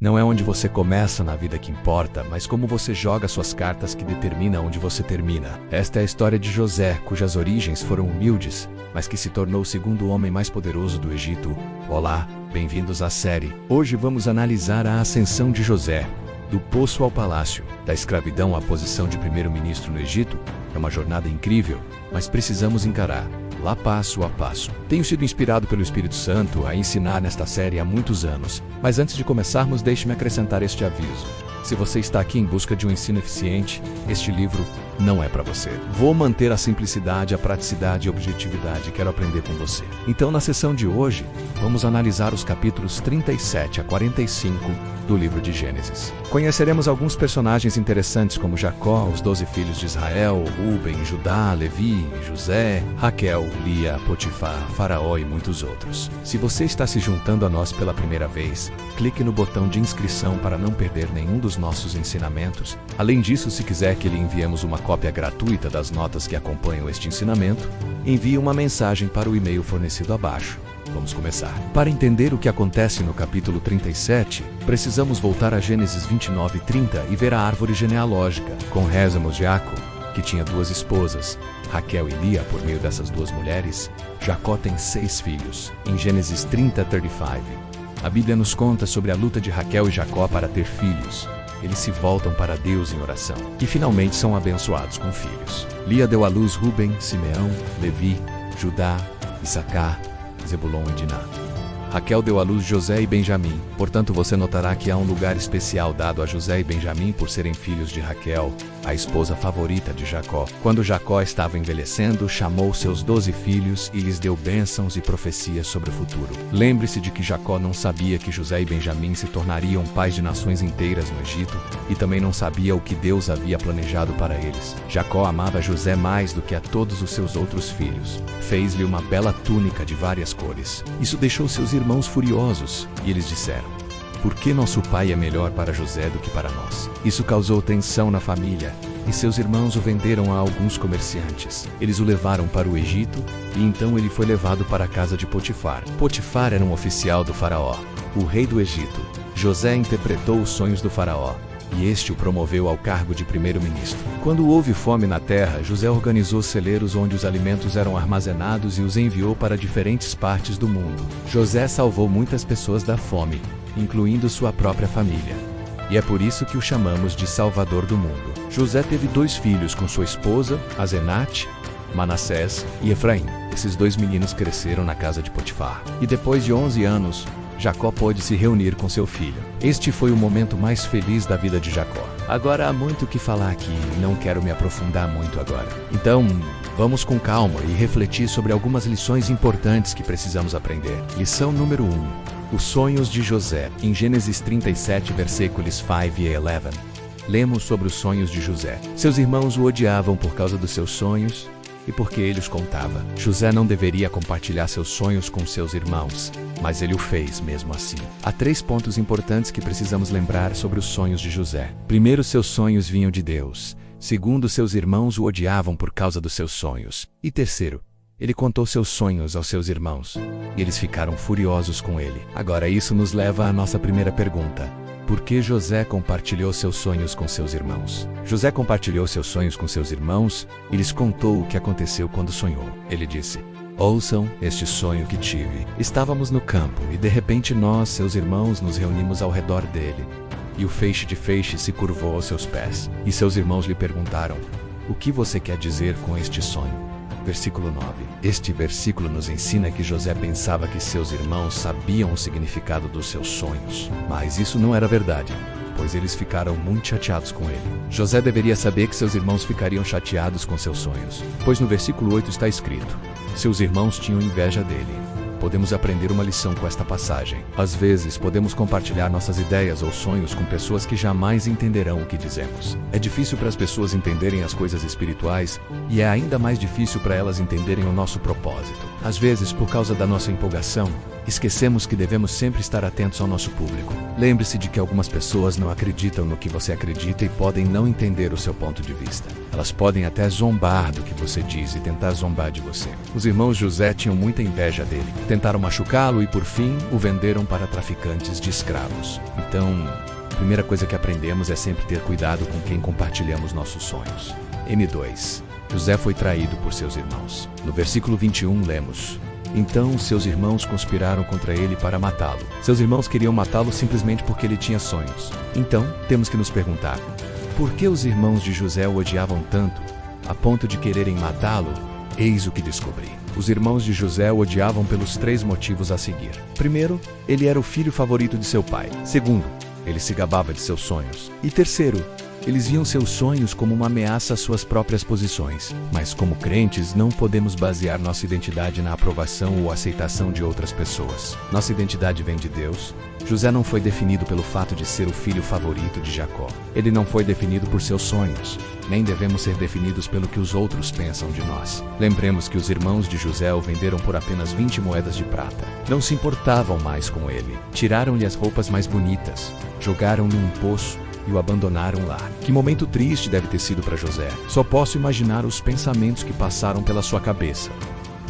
Não é onde você começa na vida que importa, mas como você joga suas cartas que determina onde você termina. Esta é a história de José, cujas origens foram humildes, mas que se tornou o segundo homem mais poderoso do Egito. Olá, bem-vindos à série. Hoje vamos analisar a ascensão de José, do poço ao palácio, da escravidão à posição de primeiro-ministro no Egito. É uma jornada incrível, mas precisamos encarar lá passo a passo. Tenho sido inspirado pelo Espírito Santo a ensinar nesta série há muitos anos, mas antes de começarmos, deixe-me acrescentar este aviso. Se você está aqui em busca de um ensino eficiente, este livro não é para você. Vou manter a simplicidade, a praticidade e a objetividade. Quero aprender com você. Então, na sessão de hoje, vamos analisar os capítulos 37 a 45 do livro de Gênesis. Conheceremos alguns personagens interessantes como Jacó, os 12 filhos de Israel, Rúben, Judá, Levi, José, Raquel, Lia, Potifar, Faraó e muitos outros. Se você está se juntando a nós pela primeira vez, clique no botão de inscrição para não perder nenhum dos nossos ensinamentos. Além disso, se quiser que lhe enviemos uma cópia gratuita das notas que acompanham este ensinamento, envie uma mensagem para o e-mail fornecido abaixo. Vamos começar. Para entender o que acontece no capítulo 37, precisamos voltar a Gênesis 29 e 30 e ver a árvore genealógica. Com Rezamos Jacó, que tinha 2 esposas, Raquel e Lia. Por meio dessas 2 mulheres, Jacó tem 6 filhos. Em Gênesis 30:35, a Bíblia nos conta sobre a luta de Raquel e Jacó para ter filhos. Eles se voltam para Deus em oração e finalmente são abençoados com filhos. Lia deu à luz Rúben, Simeão, Levi, Judá, Issacar, Zebulon e Diná. Raquel deu à luz José e Benjamim. Portanto, você notará que há um lugar especial dado a José e Benjamim por serem filhos de Raquel, a esposa favorita de Jacó. Quando Jacó estava envelhecendo, chamou seus 12 filhos e lhes deu bênçãos e profecias sobre o futuro. Lembre-se de que Jacó não sabia que José e Benjamim se tornariam pais de nações inteiras no Egito, e também não sabia o que Deus havia planejado para eles. Jacó amava José mais do que a todos os seus outros filhos. Fez-lhe uma bela túnica de várias cores. Isso deixou seus irmãos furiosos, e eles disseram: "Por que nosso pai é melhor para José do que para nós?" Isso causou tensão na família, e seus irmãos o venderam a alguns comerciantes. Eles o levaram para o Egito, e então ele foi levado para a casa de Potifar. Potifar era um oficial do faraó, o rei do Egito. José interpretou os sonhos do faraó, e este o promoveu ao cargo de primeiro-ministro. Quando houve fome na terra, José organizou celeiros onde os alimentos eram armazenados e os enviou para diferentes partes do mundo. José salvou muitas pessoas da fome, incluindo sua própria família. E é por isso que o chamamos de Salvador do mundo. José teve 2 filhos com sua esposa, Asenate, Manassés e Efraim. Esses 2 meninos cresceram na casa de Potifar. E depois de 11 anos, Jacó pôde se reunir com seu filho. Este foi o momento mais feliz da vida de Jacó. Agora há muito o que falar aqui e não quero me aprofundar muito agora. Então, vamos com calma e refletir sobre algumas lições importantes que precisamos aprender. Lição número 1. Os sonhos de José. Em Gênesis 37, versículos 5 e 11, lemos sobre os sonhos de José. Seus irmãos o odiavam por causa dos seus sonhos e porque ele os contava. José não deveria compartilhar seus sonhos com seus irmãos, mas ele o fez mesmo assim. Há 3 pontos importantes que precisamos lembrar sobre os sonhos de José. Primeiro, seus sonhos vinham de Deus. Segundo, seus irmãos o odiavam por causa dos seus sonhos. E terceiro, ele contou seus sonhos aos seus irmãos, e eles ficaram furiosos com ele. Agora isso nos leva à nossa primeira pergunta. Por que José compartilhou seus sonhos com seus irmãos? José compartilhou seus sonhos com seus irmãos e lhes contou o que aconteceu quando sonhou. Ele disse: "Ouçam este sonho que tive. Estávamos no campo e de repente nós, seus irmãos, nos reunimos ao redor dele. E o feixe de feixe se curvou aos seus pés. E seus irmãos lhe perguntaram: o que você quer dizer com este sonho?" Versículo 9. Este versículo nos ensina que José pensava que seus irmãos sabiam o significado dos seus sonhos. Mas isso não era verdade, pois eles ficaram muito chateados com ele. José deveria saber que seus irmãos ficariam chateados com seus sonhos, pois no versículo 8 está escrito: seus irmãos tinham inveja dele. Podemos aprender uma lição com esta passagem. Às vezes, podemos compartilhar nossas ideias ou sonhos com pessoas que jamais entenderão o que dizemos. É difícil para as pessoas entenderem as coisas espirituais e é ainda mais difícil para elas entenderem o nosso propósito. Às vezes, por causa da nossa empolgação, Esquecemos que devemos sempre estar atentos ao nosso público. Lembre-se de que algumas pessoas não acreditam no que você acredita e podem não entender o seu ponto de vista. Elas podem até zombar do que você diz e tentar zombar de você. Os irmãos José tinham muita inveja dele. Tentaram machucá-lo e, por fim, o venderam para traficantes de escravos. Então, a primeira coisa que aprendemos é sempre ter cuidado com quem compartilhamos nossos sonhos. M2. José foi traído por seus irmãos. No versículo 21 lemos: então seus irmãos conspiraram contra ele para matá-lo. Seus irmãos queriam matá-lo simplesmente porque ele tinha sonhos. Então, temos que nos perguntar: por que os irmãos de José o odiavam tanto, a ponto de quererem matá-lo? Eis o que descobri. Os irmãos de José o odiavam pelos 3 motivos a seguir. Primeiro, ele era o filho favorito de seu pai. Segundo, ele se gabava de seus sonhos. E terceiro, eles viam seus sonhos como uma ameaça às suas próprias posições. Mas como crentes, não podemos basear nossa identidade na aprovação ou aceitação de outras pessoas. Nossa identidade vem de Deus. José não foi definido pelo fato de ser o filho favorito de Jacó. Ele não foi definido por seus sonhos. Nem devemos ser definidos pelo que os outros pensam de nós. Lembremos que os irmãos de José o venderam por apenas 20 moedas de prata. Não se importavam mais com ele. Tiraram-lhe as roupas mais bonitas. Jogaram-no em um poço e o abandonaram lá. Que momento triste deve ter sido para José. Só posso imaginar os pensamentos que passaram pela sua cabeça.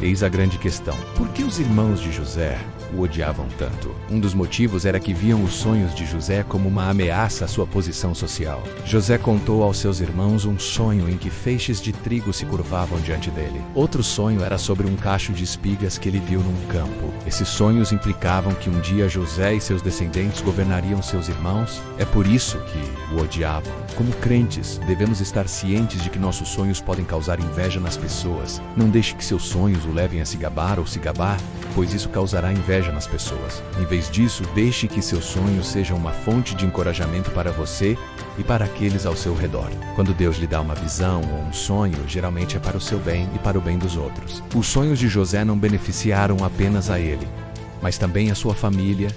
Eis a grande questão: por que os irmãos de José o odiavam tanto? Um dos motivos era que viam os sonhos de José como uma ameaça à sua posição social. José contou aos seus irmãos um sonho em que feixes de trigo se curvavam diante dele. Outro sonho era sobre um cacho de espigas que ele viu num campo. Esses sonhos implicavam que um dia José e seus descendentes governariam seus irmãos. É por isso que o odiavam. Como crentes, devemos estar cientes de que nossos sonhos podem causar inveja nas pessoas. Não deixe que seus sonhos o levem a se gabar ou se gabar, pois isso causará inveja nas pessoas. Em vez disso, deixe que seus sonhos sejam uma fonte de encorajamento para você e para aqueles ao seu redor. Quando Deus lhe dá uma visão ou um sonho, geralmente é para o seu bem e para o bem dos outros. Os sonhos de José não beneficiaram apenas a ele, mas também a sua família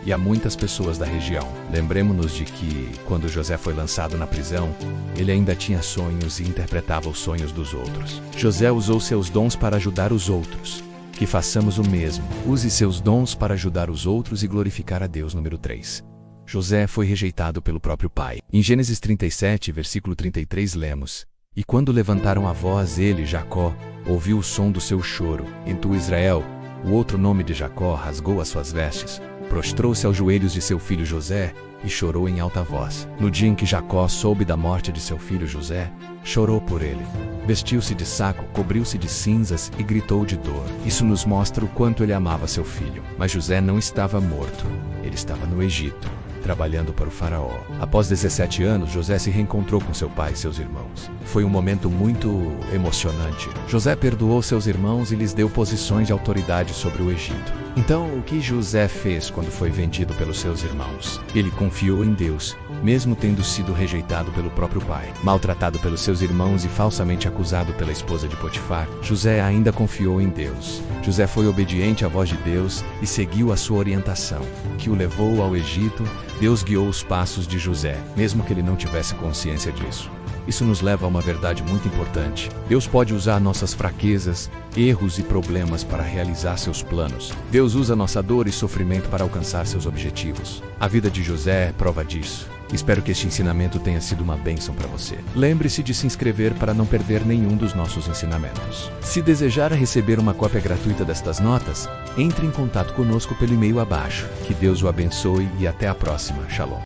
e a muitas pessoas da região. Lembremos-nos de que, quando José foi lançado na prisão, ele ainda tinha sonhos e interpretava os sonhos dos outros. José usou seus dons para ajudar os outros. Que façamos o mesmo. Use seus dons para ajudar os outros e glorificar a Deus. Número 3. José foi rejeitado pelo próprio pai. Em Gênesis 37, versículo 33, lemos: e quando levantaram a voz, ele, Jacó, ouviu o som do seu choro. Então Israel, o outro nome de Jacó, rasgou as suas vestes, prostrou-se aos joelhos de seu filho José e chorou em alta voz. No dia em que Jacó soube da morte de seu filho José, chorou por ele. Vestiu-se de saco, cobriu-se de cinzas e gritou de dor. Isso nos mostra o quanto ele amava seu filho. Mas José não estava morto. Ele estava no Egito, trabalhando para o faraó. Após 17 anos, José se reencontrou com seu pai e seus irmãos. Foi um momento muito emocionante. José perdoou seus irmãos e lhes deu posições de autoridade sobre o Egito. Então, o que José fez quando foi vendido pelos seus irmãos? Ele confiou em Deus, mesmo tendo sido rejeitado pelo próprio pai. Maltratado pelos seus irmãos e falsamente acusado pela esposa de Potifar, José ainda confiou em Deus. José foi obediente à voz de Deus e seguiu a sua orientação, que o levou ao Egito. Deus guiou os passos de José, mesmo que ele não tivesse consciência disso. Isso nos leva a uma verdade muito importante. Deus pode usar nossas fraquezas, erros e problemas para realizar seus planos. Deus usa nossa dor e sofrimento para alcançar seus objetivos. A vida de José é prova disso. Espero que este ensinamento tenha sido uma bênção para você. Lembre-se de se inscrever para não perder nenhum dos nossos ensinamentos. Se desejar receber uma cópia gratuita destas notas, entre em contato conosco pelo e-mail abaixo. Que Deus o abençoe e até a próxima. Shalom.